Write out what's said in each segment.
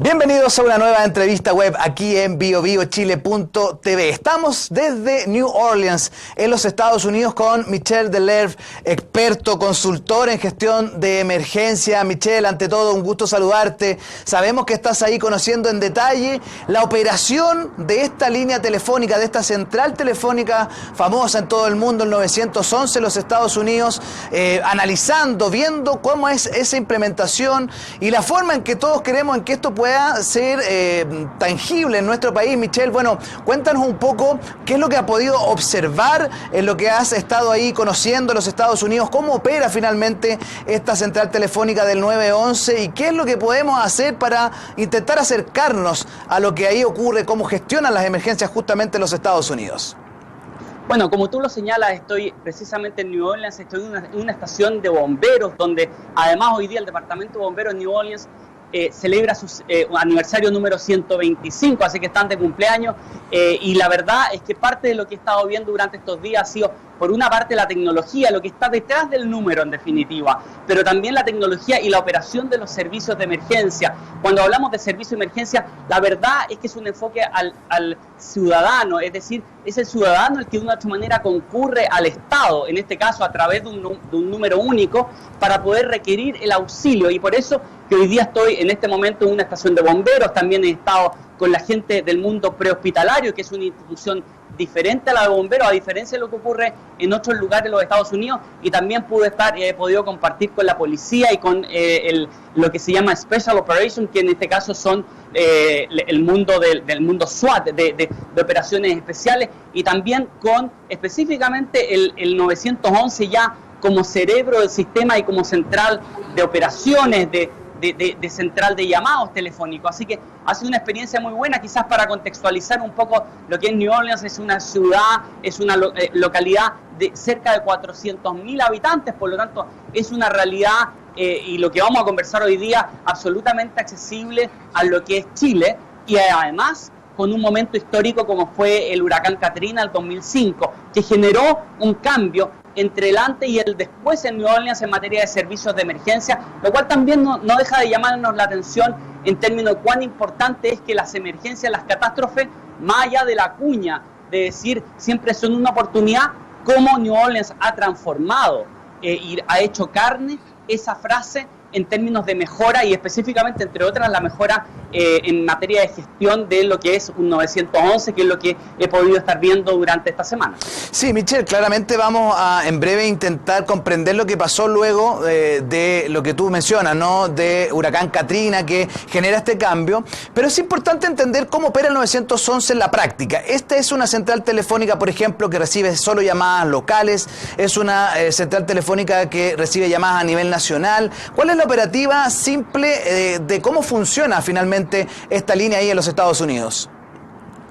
Bienvenidos a una nueva entrevista web aquí en biobiochile.tv. Estamos desde New Orleans, en los Estados Unidos, con Michel Delerve, experto, consultor en gestión de emergencia. Michel, ante todo, un gusto saludarte. Sabemos que estás ahí conociendo en detalle la operación de esta línea telefónica, de esta central telefónica famosa en todo el mundo, el 911 en los Estados Unidos, analizando, viendo cómo es esa implementación y la forma en que todos queremos en que esto pueda ser tangible en nuestro país. Michel, bueno, cuéntanos un poco qué es lo que has podido observar en lo que has estado ahí conociendo en los Estados Unidos, cómo opera finalmente esta central telefónica del 911 y qué es lo que podemos hacer para intentar acercarnos a lo que ahí ocurre, cómo gestionan las emergencias justamente en los Estados Unidos. Bueno, como tú lo señalas, estoy precisamente en New Orleans, estoy en una estación de bomberos, donde además hoy día el Departamento de Bomberos de New Orleans celebra su aniversario número 125, así que están de cumpleaños, y la verdad es que parte de lo que he estado viendo durante estos días ha sido, por una parte, la tecnología, lo que está detrás del número en definitiva, pero también la tecnología y la operación de los servicios de emergencia. Cuando hablamos de servicio de emergencia, la verdad es que es un enfoque al ciudadano, es decir, es el ciudadano el que de una u otra manera concurre al Estado, en este caso a través de un número único, para poder requerir el auxilio, y por eso que hoy día estoy en este momento en una estación de bomberos. También he estado con la gente del mundo prehospitalario, que es una institución diferente a la de bomberos, a diferencia de lo que ocurre en otros lugares de los Estados Unidos, y también pude estar y he podido compartir con la policía y con lo que se llama Special Operation, que en este caso son el mundo del mundo SWAT, de operaciones especiales, y también con específicamente el 911 ya como cerebro del sistema y como central de operaciones, de central de llamados telefónicos. Así que ha sido una experiencia muy buena. Quizás para contextualizar un poco lo que es New Orleans, es una ciudad, es una localidad de cerca de 400.000 habitantes, por lo tanto es una realidad y lo que vamos a conversar hoy día absolutamente accesible a lo que es Chile, y además con un momento histórico como fue el huracán Katrina del 2005, que generó un cambio entre el antes y el después en New Orleans en materia de servicios de emergencia, lo cual también no deja de llamarnos la atención en términos de cuán importante es que las emergencias, las catástrofes, más allá de la cuña de decir siempre son una oportunidad, cómo New Orleans ha transformado y ha hecho carne esa frase en términos de mejora, y específicamente, entre otras, la mejora en materia de gestión de lo que es un 911, que es lo que he podido estar viendo durante esta semana. Sí, Michel, claramente vamos a en breve intentar comprender lo que pasó luego de lo que tú mencionas, ¿no? De huracán Katrina, que genera este cambio, pero es importante entender cómo opera el 911 en la práctica. Esta es una central telefónica, por ejemplo, que recibe solo llamadas locales, es una central telefónica que recibe llamadas a nivel nacional. ¿Cuál es la operativa simple de cómo funciona finalmente esta línea ahí en los Estados Unidos?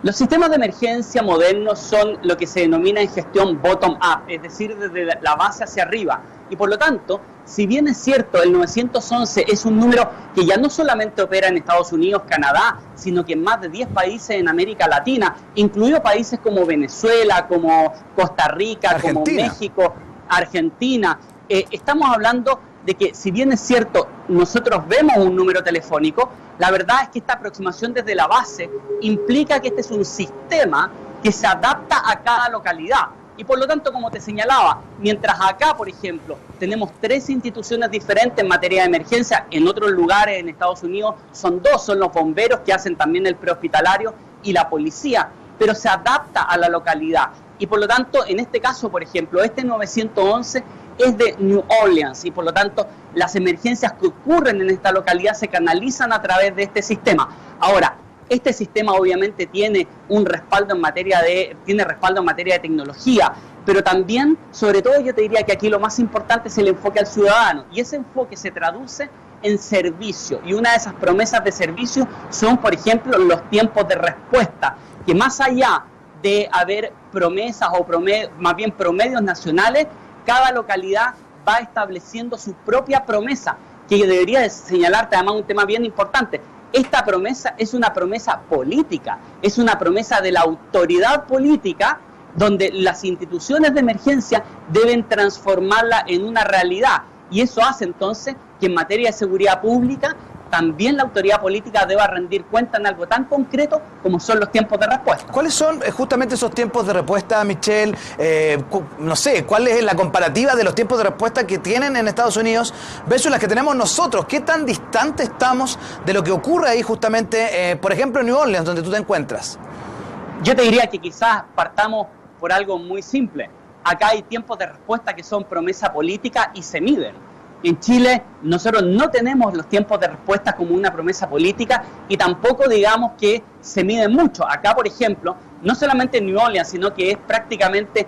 Los sistemas de emergencia modernos son lo que se denomina en gestión bottom-up, es decir, desde la base hacia arriba. Y por lo tanto, si bien es cierto, el 911 es un número que ya no solamente opera en Estados Unidos, Canadá, sino que en más de 10 países en América Latina, incluidos países como Venezuela, como Costa Rica, Argentina, como México, Argentina, estamos hablando de que, si bien es cierto, nosotros vemos un número telefónico, la verdad es que esta aproximación desde la base implica que este es un sistema que se adapta a cada localidad. Y por lo tanto, como te señalaba, mientras acá, por ejemplo, tenemos 3 instituciones diferentes en materia de emergencia, en otros lugares en Estados Unidos son 2, son los bomberos, que hacen también el prehospitalario, y la policía, pero se adapta a la localidad. Y por lo tanto, en este caso, por ejemplo, este 911 es de New Orleans, y por lo tanto las emergencias que ocurren en esta localidad se canalizan a través de este sistema. Ahora, este sistema obviamente tiene un respaldo en materia de tecnología, pero también, sobre todo, yo te diría que aquí lo más importante es el enfoque al ciudadano, y ese enfoque se traduce en servicio, y una de esas promesas de servicio son, por ejemplo, los tiempos de respuesta, que más allá de haber promesas o más bien promedios nacionales, cada localidad va estableciendo su propia promesa, que debería de señalarte además un tema bien importante. Esta promesa es una promesa política, es una promesa de la autoridad política, donde las instituciones de emergencia deben transformarla en una realidad. Y eso hace entonces que en materia de seguridad pública también la autoridad política deba rendir cuenta en algo tan concreto como son los tiempos de respuesta. ¿Cuáles son justamente esos tiempos de respuesta, Michelle? No sé, ¿cuál es la comparativa de los tiempos de respuesta que tienen en Estados Unidos versus las que tenemos nosotros? ¿Qué tan distante estamos de lo que ocurre ahí justamente, por ejemplo, en New Orleans, donde tú te encuentras? Yo te diría que quizás partamos por algo muy simple. Acá hay tiempos de respuesta que son promesa política y se miden. En Chile nosotros no tenemos los tiempos de respuesta como una promesa política y tampoco digamos que se miden mucho. Acá, por ejemplo, no solamente en New Orleans, sino que es prácticamente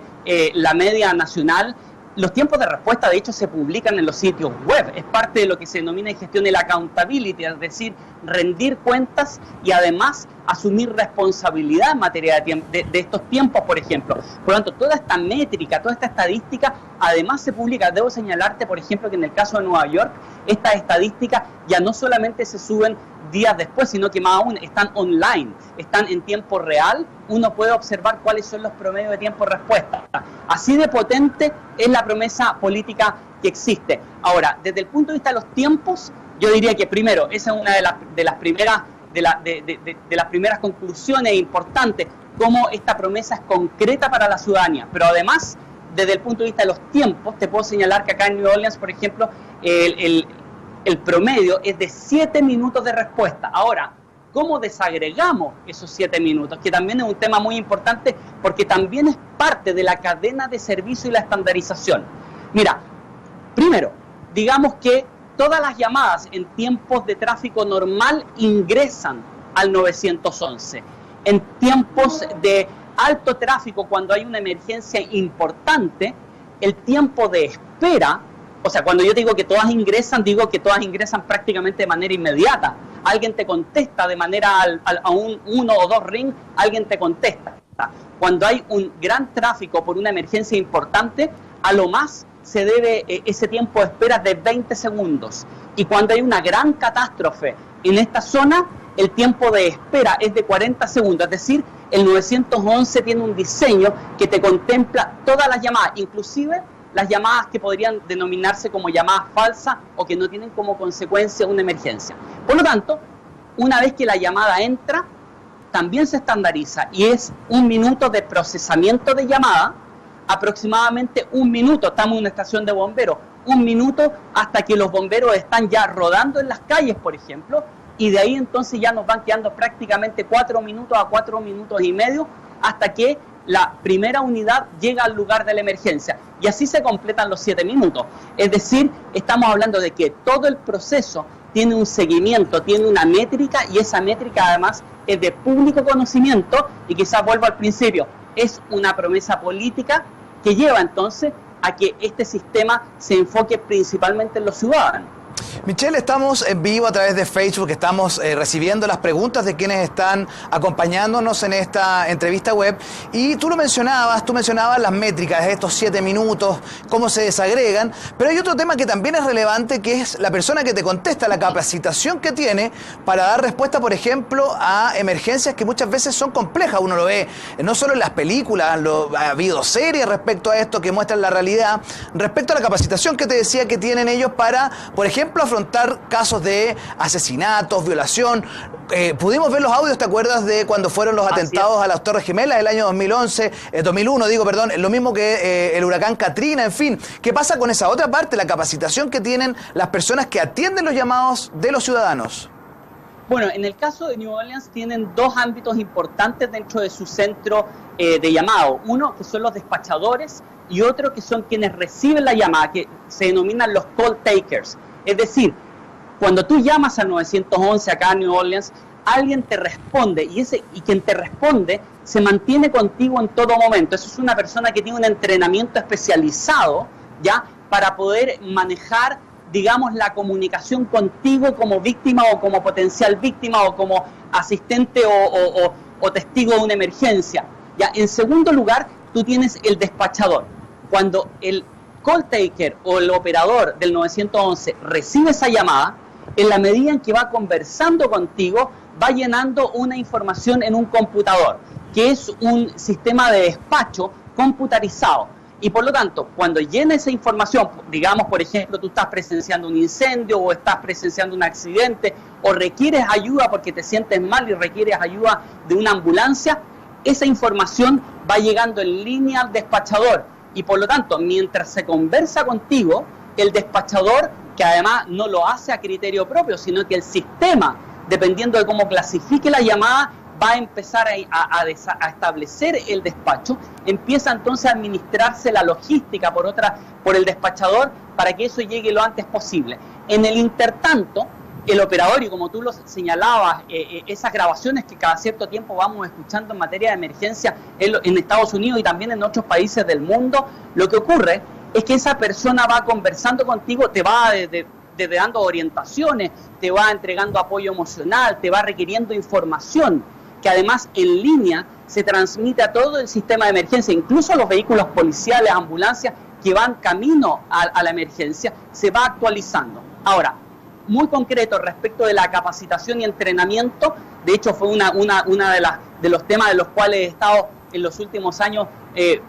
la media nacional. Los tiempos de respuesta, de hecho, se publican en los sitios web. Es parte de lo que se denomina en gestión el accountability, es decir, rendir cuentas y además asumir responsabilidad en materia de estos tiempos, por ejemplo. Por lo tanto, toda esta métrica, toda esta estadística, además se publica. Debo señalarte, por ejemplo, que en el caso de Nueva York, estas estadísticas ya no solamente se suben días después, sino que más aún están online, están en tiempo real. Uno puede observar cuáles son los promedios de tiempo de respuesta. Así de potente es la promesa política que existe. Ahora, desde el punto de vista de los tiempos, yo diría que primero, esa es una de las primeras conclusiones importantes, cómo esta promesa es concreta para la ciudadanía. Pero además, desde el punto de vista de los tiempos, te puedo señalar que acá en New Orleans, por ejemplo, el promedio es de 7 minutos de respuesta. Ahora, ¿cómo desagregamos esos 7 minutos? Que también es un tema muy importante porque también es parte de la cadena de servicio y la estandarización. Mira, primero, digamos que todas las llamadas en tiempos de tráfico normal ingresan al 911. En tiempos de alto tráfico, cuando hay una emergencia importante, el tiempo de espera, o sea, cuando yo digo que todas ingresan, digo que todas ingresan prácticamente de manera inmediata. Alguien te contesta de manera a un 1 o 2 ring, alguien te contesta. Cuando hay un gran tráfico por una emergencia importante, a lo más se debe ese tiempo de espera de 20 segundos. Y cuando hay una gran catástrofe en esta zona, el tiempo de espera es de 40 segundos. Es decir, el 911 tiene un diseño que te contempla todas las llamadas, inclusive las llamadas que podrían denominarse como llamadas falsas o que no tienen como consecuencia una emergencia. Por lo tanto, una vez que la llamada entra, también se estandariza y es 1 minuto de procesamiento de llamada, aproximadamente 1 minuto, estamos en una estación de bomberos, 1 minuto hasta que los bomberos están ya rodando en las calles, por ejemplo, y de ahí entonces ya nos van quedando prácticamente 4 minutos a 4 minutos y medio hasta que la primera unidad llega al lugar de la emergencia. Y así se completan los 7 minutos. Es decir, estamos hablando de que todo el proceso tiene un seguimiento, tiene una métrica, y esa métrica además es de público conocimiento, y quizás vuelvo al principio, es una promesa política que lleva entonces a que este sistema se enfoque principalmente en los ciudadanos. Michelle, estamos en vivo a través de Facebook, estamos recibiendo las preguntas de quienes están acompañándonos en esta entrevista web, y tú mencionabas las métricas de estos 7 minutos, cómo se desagregan, pero hay otro tema que también es relevante, que es la persona que te contesta, la capacitación que tiene para dar respuesta, por ejemplo, a emergencias que muchas veces son complejas. Uno lo ve no solo en las películas, ha habido series respecto a esto que muestran la realidad, respecto a la capacitación que te decía que tienen ellos para, por ejemplo, afrontar casos de asesinatos, violación. Pudimos ver los audios, ¿te acuerdas de cuando fueron los atentados a las Torres Gemelas el año 2001, lo mismo que el huracán Katrina, en fin? ¿Qué pasa con esa otra parte, la capacitación que tienen las personas que atienden los llamados de los ciudadanos? Bueno, en el caso de New Orleans tienen 2 ámbitos importantes dentro de su centro de llamado. Uno, que son los despachadores, y otro, que son quienes reciben la llamada, que se denominan los call takers. Es decir, cuando tú llamas al 911 acá en New Orleans, alguien te responde, y quien te responde se mantiene contigo en todo momento. Eso es una persona que tiene un entrenamiento especializado, ¿ya?, para poder manejar, digamos, la comunicación contigo como víctima o como potencial víctima o como asistente o testigo de una emergencia. ¿Ya? En segundo lugar, tú tienes el despachador. Cuando el call taker o el operador del 911 recibe esa llamada, en la medida en que va conversando contigo, va llenando una información en un computador, que es un sistema de despacho computarizado. Y por lo tanto, cuando llena esa información, digamos, por ejemplo, tú estás presenciando un incendio o estás presenciando un accidente o requieres ayuda porque te sientes mal y requieres ayuda de una ambulancia, esa información va llegando en línea al despachador. Y por lo tanto, mientras se conversa contigo, el despachador, que además no lo hace a criterio propio, sino que el sistema, dependiendo de cómo clasifique la llamada, va a empezar a establecer el despacho, empieza entonces a administrarse la logística por el despachador para que eso llegue lo antes posible. En el intertanto, el operador, y como tú lo señalabas, esas grabaciones que cada cierto tiempo vamos escuchando en materia de emergencia en Estados Unidos y también en otros países del mundo, lo que ocurre es que esa persona va conversando contigo, te va desde dando orientaciones, te va entregando apoyo emocional, te va requiriendo información, que además en línea se transmite a todo el sistema de emergencia, incluso a los vehículos policiales, ambulancias que van camino a la emergencia, se va actualizando. Ahora, muy concreto respecto de la capacitación y entrenamiento, de hecho fue una de los temas de los cuales he estado en los últimos años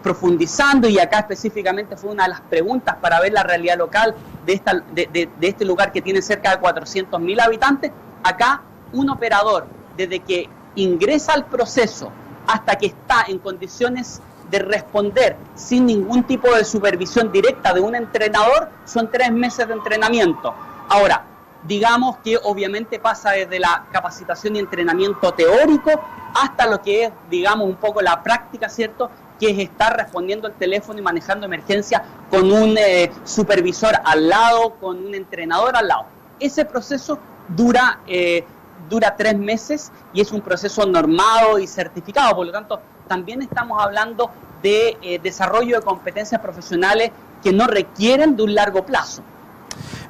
profundizando, y acá específicamente fue una de las preguntas para ver la realidad local de este lugar que tiene cerca de 400.000 habitantes. Acá un operador, desde que ingresa al proceso hasta que está en condiciones de responder sin ningún tipo de supervisión directa de un entrenador, son 3 meses de entrenamiento. Ahora, digamos que obviamente pasa desde la capacitación y entrenamiento teórico hasta lo que es, digamos, un poco la práctica, ¿cierto?, que es estar respondiendo el teléfono y manejando emergencia con un supervisor al lado, con un entrenador al lado. Ese proceso dura 3 meses y es un proceso normado y certificado, por lo tanto también estamos hablando de desarrollo de competencias profesionales que no requieren de un largo plazo.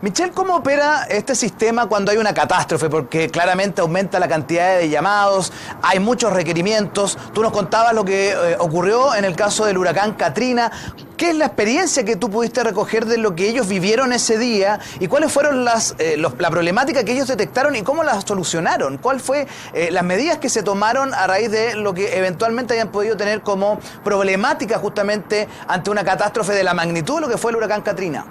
Michelle, ¿cómo opera este sistema cuando hay una catástrofe? Porque claramente aumenta la cantidad de llamados, hay muchos requerimientos. Tú nos contabas lo que ocurrió en el caso del huracán Katrina. ¿Qué es la experiencia que tú pudiste recoger de lo que ellos vivieron ese día? ¿Y cuáles fueron la problemática que ellos detectaron y cómo la solucionaron? ¿Cuál fue las medidas que se tomaron a raíz de lo que eventualmente hayan podido tener como problemática justamente ante una catástrofe de la magnitud de lo que fue el huracán Katrina?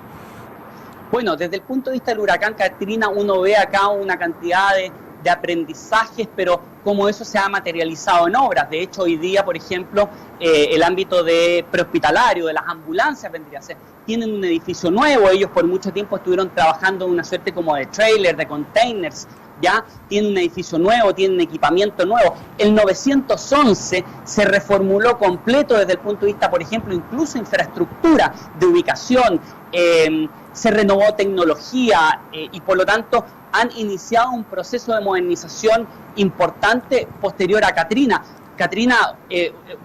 Bueno, desde el punto de vista del huracán Katrina, uno ve acá una cantidad de aprendizajes, pero cómo eso se ha materializado en obras. De hecho, hoy día, por ejemplo, el ámbito prehospitalario, de las ambulancias, vendría a ser, tienen un edificio nuevo. Ellos por mucho tiempo estuvieron trabajando en una suerte como de trailer, de containers, ya tienen un edificio nuevo, tienen equipamiento nuevo. El 911 se reformuló completo desde el punto de vista, por ejemplo, incluso infraestructura de ubicación, se renovó tecnología y por lo tanto han iniciado un proceso de modernización importante posterior a Katrina. Katrina,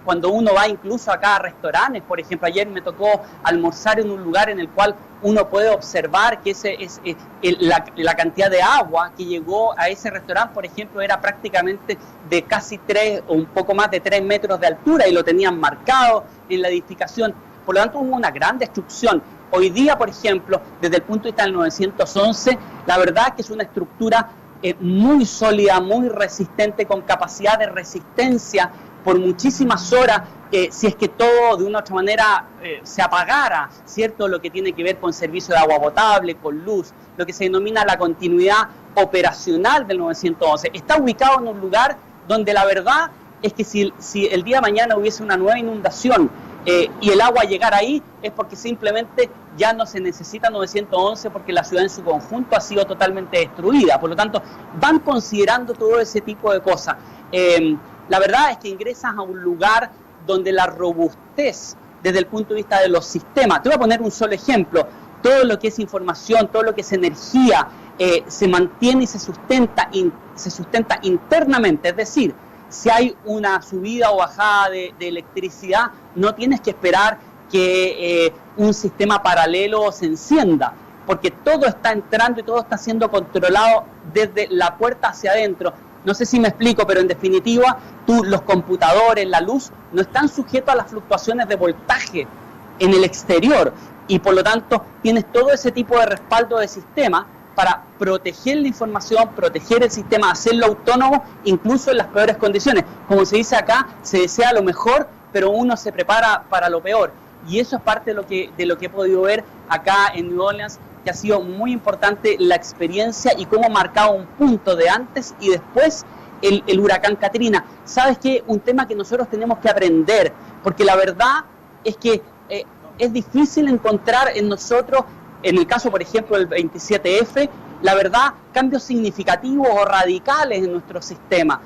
cuando uno va incluso acá a restaurantes, por ejemplo, ayer me tocó almorzar en un lugar en el cual uno puede observar que la cantidad de agua que llegó a ese restaurante, por ejemplo, era prácticamente de casi 3 o un poco más de 3 metros de altura y lo tenían marcado en la edificación. Por lo tanto, hubo una gran destrucción. Hoy día, por ejemplo, desde el punto de vista del 911, la verdad es que es una estructura muy sólida, muy resistente, con capacidad de resistencia por muchísimas horas, si es que todo de una u otra manera se apagara, ¿cierto? Lo que tiene que ver con servicio de agua potable, con luz, lo que se denomina la continuidad operacional del 911. Está ubicado en un lugar donde la verdad es que si el día de mañana hubiese una nueva inundación y el agua llegara ahí, es porque simplemente ya no se necesita 911 porque la ciudad en su conjunto ha sido totalmente destruida. Por lo tanto, van considerando todo ese tipo de cosas. La verdad es que ingresas a un lugar donde la robustez desde el punto de vista de los sistemas, te voy a poner un solo ejemplo, todo lo que es información, todo lo que es energía, se mantiene y se sustenta internamente, es decir, si hay una subida o bajada de electricidad, no tienes que esperar que un sistema paralelo se encienda, porque todo está entrando y todo está siendo controlado desde la puerta hacia adentro. No sé si me explico, pero en definitiva, los computadores, la luz, no están sujetos a las fluctuaciones de voltaje en el exterior, y por lo tanto tienes todo ese tipo de respaldo de sistema para proteger la información, proteger el sistema, hacerlo autónomo, incluso en las peores condiciones. Como se dice acá, se desea lo mejor, pero uno se prepara para lo peor. y eso es parte de lo que he podido ver acá en New Orleans, que ha sido muy importante la experiencia y cómo ha marcado un punto de antes y después el huracán Katrina. ¿Sabes qué? Un tema que nosotros tenemos que aprender, porque la verdad es que es difícil encontrar en nosotros, en el caso, por ejemplo, del 27F, la verdad, cambios significativos o radicales en nuestro sistema.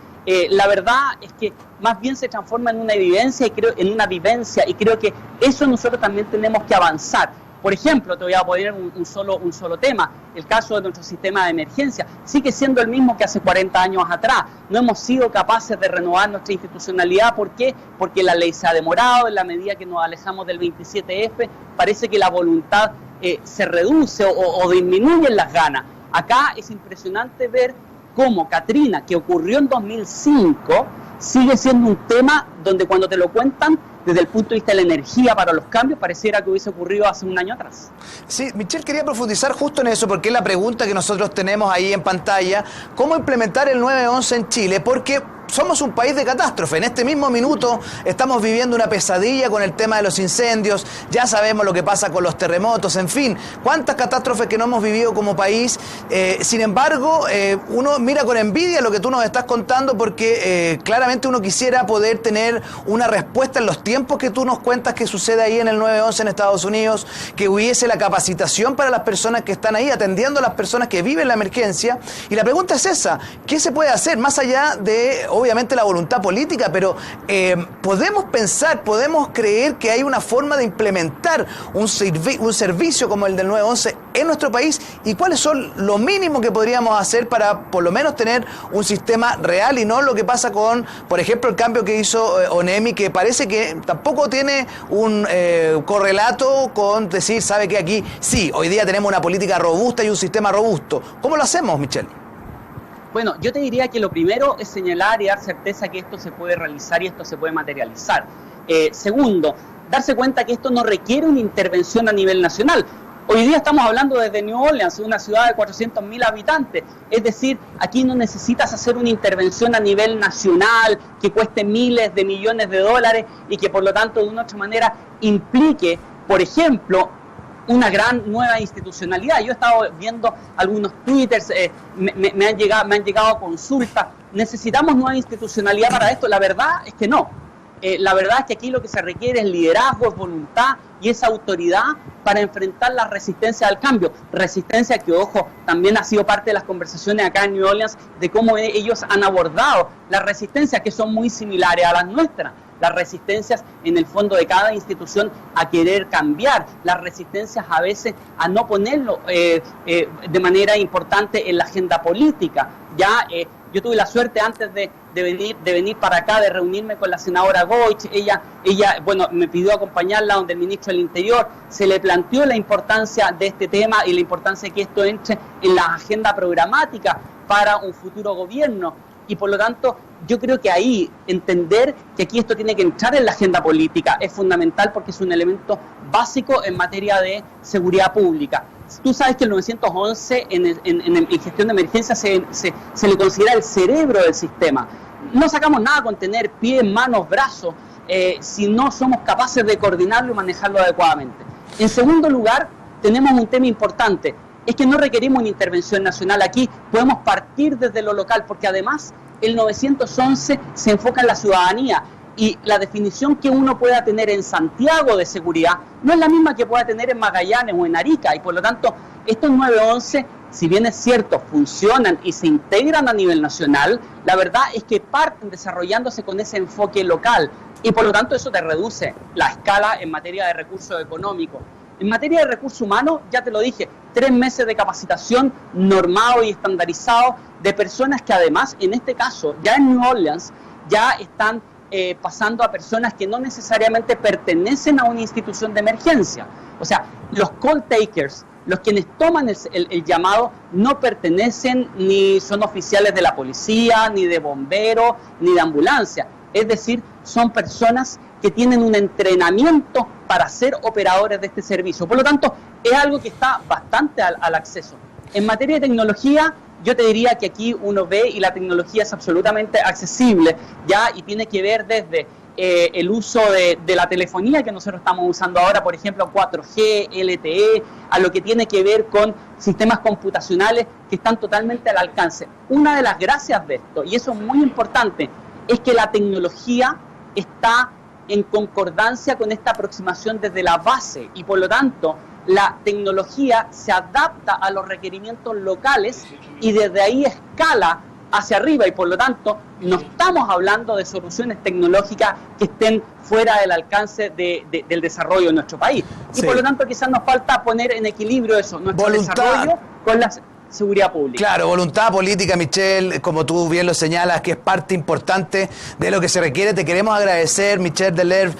La verdad es que más bien se transforma en una evidencia en una vivencia, y creo que eso nosotros también tenemos que avanzar. Por ejemplo, te voy a poner un solo tema, el caso de nuestro sistema de emergencia, sigue siendo el mismo que hace 40 años atrás. No hemos sido capaces de renovar nuestra institucionalidad. ¿Por qué? Porque la ley se ha demorado. En la medida que nos alejamos del 27F, parece que la voluntad se reduce o disminuyen las ganas. Acá es impresionante ver cómo Katrina, que ocurrió en 2005, sigue siendo un tema donde cuando te lo cuentan, desde el punto de vista de la energía para los cambios, pareciera que hubiese ocurrido hace un año atrás. Sí, Michelle, quería profundizar justo en eso, porque es la pregunta que nosotros tenemos ahí en pantalla: ¿cómo implementar el 911 en Chile? Porque somos un país de catástrofe. En este mismo minuto estamos viviendo una pesadilla con el tema de los incendios, ya sabemos lo que pasa con los terremotos, en fin, cuántas catástrofes que no hemos vivido como país. Sin embargo, uno mira con envidia lo que tú nos estás contando, porque claramente uno quisiera poder tener una respuesta en los tiempos que tú nos cuentas que sucede ahí en el 911 en Estados Unidos, que hubiese la capacitación para las personas que están ahí atendiendo a las personas que viven la emergencia. Y la pregunta es esa: ¿qué se puede hacer más allá de, obviamente, la voluntad política? Pero podemos pensar, podemos creer que hay una forma de implementar un servicio como el del 911 en nuestro país, y cuáles son lo mínimo que podríamos hacer para por lo menos tener un sistema real, y no lo que pasa con, por ejemplo, el cambio que hizo ONEMI, que parece que tampoco tiene un correlato con decir, ¿sabe qué? Aquí sí, hoy día tenemos una política robusta y un sistema robusto. ¿Cómo lo hacemos, Michelle? Bueno, yo te diría que lo primero es señalar y dar certeza que esto se puede realizar y esto se puede materializar. Segundo, darse cuenta que esto no requiere una intervención a nivel nacional. Hoy día estamos hablando desde New Orleans, una ciudad de 400.000 habitantes. Es decir, aquí no necesitas hacer una intervención a nivel nacional que cueste miles de millones de dólares y que por lo tanto de una u otra manera implique, por ejemplo, una gran nueva institucionalidad. Yo he estado viendo algunos twitters, me han llegado consultas. ¿Necesitamos nueva institucionalidad para esto? La verdad es que no. La verdad es que aquí lo que se requiere es liderazgo, es voluntad y es autoridad para enfrentar la resistencia al cambio. Resistencia que, ojo, también ha sido parte de las conversaciones acá en New Orleans de cómo ellos han abordado las resistencias, que son muy similares a las nuestras. Las resistencias en el fondo de cada institución a querer cambiar, las resistencias a veces a no ponerlo de manera importante en la agenda política. Yo tuve la suerte antes de venir para acá, de reunirme con la senadora Goich. Ella, bueno, me pidió acompañarla donde el ministro del Interior. Se le planteó la importancia de este tema y la importancia de que esto entre en la agenda programática para un futuro gobierno. Y por lo tanto, yo creo que ahí entender que aquí esto tiene que entrar en la agenda política es fundamental, porque es un elemento básico en materia de seguridad pública. Tú sabes que el 911 en gestión de emergencia se le considera el cerebro del sistema. No sacamos nada con tener pies, manos, brazos, si no somos capaces de coordinarlo y manejarlo adecuadamente. En segundo lugar, tenemos un tema importante. Es que no requerimos una intervención nacional aquí, podemos partir desde lo local, porque además el 911 se enfoca en la ciudadanía, y la definición que uno pueda tener en Santiago de seguridad no es la misma que pueda tener en Magallanes o en Arica, y por lo tanto estos 911, si bien es cierto, funcionan y se integran a nivel nacional, la verdad es que parten desarrollándose con ese enfoque local, y por lo tanto eso te reduce la escala en materia de recursos económicos. En materia de recursos humanos, ya te lo dije, 3 meses de capacitación normado y estandarizado de personas que además, en este caso, ya en New Orleans, ya están pasando a personas que no necesariamente pertenecen a una institución de emergencia. O sea, los call takers, los quienes toman el llamado, no pertenecen ni son oficiales de la policía, ni de bomberos, ni de ambulancia. Es decir, son personas que tienen un entrenamiento para ser operadores de este servicio. Por lo tanto, es algo que está bastante al acceso. En materia de tecnología, yo te diría que aquí uno ve y la tecnología es absolutamente accesible, ya, y tiene que ver desde el uso de la telefonía que nosotros estamos usando ahora, por ejemplo 4G, LTE, a lo que tiene que ver con sistemas computacionales que están totalmente al alcance. Una de las gracias de esto, y eso es muy importante, es que la tecnología está en concordancia con esta aproximación desde la base y por lo tanto la tecnología se adapta a los requerimientos locales y desde ahí escala hacia arriba y por lo tanto no estamos hablando de soluciones tecnológicas que estén fuera del alcance del desarrollo de nuestro país. Y por lo tanto quizás nos falta poner en equilibrio eso, nuestro desarrollo con la seguridad pública. Claro, voluntad política, Michel, como tú bien lo señalas, que es parte importante de lo que se requiere. Te queremos agradecer, Michel Dellerve,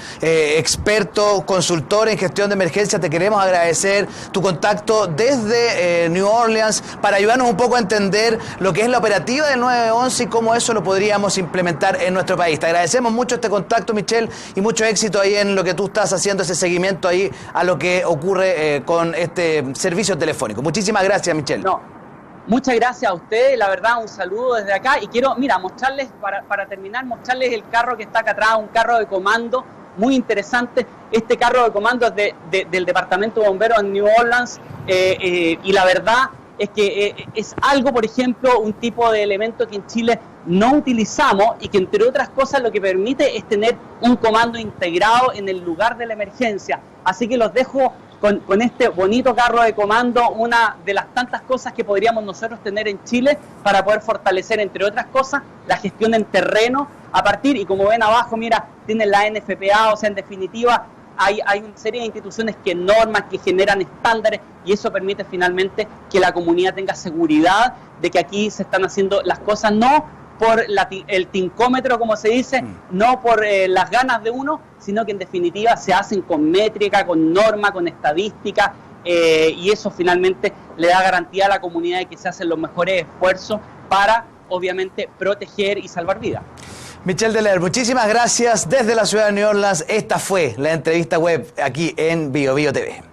experto, consultor en gestión de emergencia, te queremos agradecer tu contacto desde New Orleans para ayudarnos un poco a entender lo que es la operativa del 911 y cómo eso lo podríamos implementar en nuestro país. Te agradecemos mucho este contacto, Michel, y mucho éxito ahí en lo que tú estás haciendo, ese seguimiento ahí a lo que ocurre con este servicio telefónico. Muchísimas gracias, Michel. Muchas gracias a ustedes, la verdad, un saludo desde acá y quiero, mostrarles, para terminar, mostrarles el carro que está acá atrás, un carro de comando muy interesante. Este carro de comando es del Departamento de Bomberos en New Orleans y la verdad es que es algo, por ejemplo, un tipo de elemento que en Chile no utilizamos y que entre otras cosas lo que permite es tener un comando integrado en el lugar de la emergencia. Así que los dejo con este bonito carro de comando, una de las tantas cosas que podríamos nosotros tener en Chile para poder fortalecer, entre otras cosas, la gestión en terreno a partir, y como ven abajo, mira, tienen la NFPA, o sea, en definitiva, hay una serie de instituciones que norman, que generan estándares, y eso permite finalmente que la comunidad tenga seguridad de que aquí se están haciendo las cosas no por el tincómetro, como se dice, no por las ganas de uno, sino que en definitiva se hacen con métrica, con norma, con estadística, y eso finalmente le da garantía a la comunidad de que se hacen los mejores esfuerzos para, obviamente, proteger y salvar vidas. Michel Dellerve, muchísimas gracias desde la ciudad de New Orleans. Esta fue la entrevista web aquí en BioBio TV.